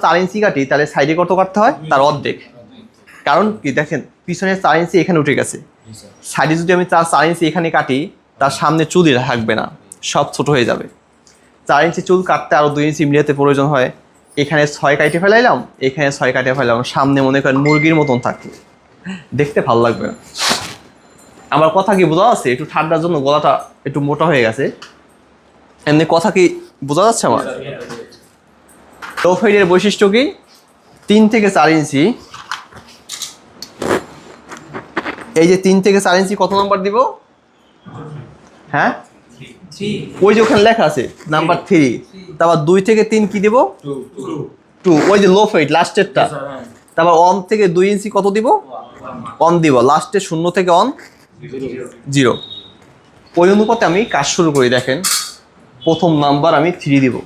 4 ইঞ্চি কাটি তাহলে সাইডে কত কাটতে হয় তার অর্ধেক। কারণ কি দেখেন পিছনে 4 ইঞ্চি এখানে উঠে গেছে, সাইডে যদি আমি 4 ইঞ্চি এখানে কাটি তার সামনে চুলই থাকবে না, সব ছোট হয়ে যাবে। 4 ইঞ্চি চুল কাটতে আরও 2 ইঞ্চি মিলিয়াতে প্রয়োজন হয়। এখানে 6 কাটে ফেলাইলাম, এখানে 6 কাটে ফেলাম, সামনে মনে করেন মুরগির মতন থাকবে, দেখতে ভালো লাগবে না। আমার কথা কি বোঝা যাচ্ছে? একটু ঠান্ডার জন্য গলাটা একটু মোটা হয়ে গেছে, এমনি কথা কি বোঝা যাচ্ছে আমার? লো ফেডের বৈশিষ্ট্য কি? 3 থেকে 4 ইঞ্চি, এই যে 3 থেকে 4 ইঞ্চি কত নাম্বার দিব? হ্যাঁ, ওই যে ওখানে লেখা আছে নাম্বার 3। তারপর 2 থেকে 3 কি দিব? 2। ওই যে লো ফেড লাস্টেরটা। তারপর 1 থেকে 2 ইঞ্চি কত দিব? 1 দিব। লাস্টে 0 থেকে 1 0। ওই অনুপাতে আমি কাজ শুরু করি। দেখেন প্রথম নাম্বার আমি 3 দিব,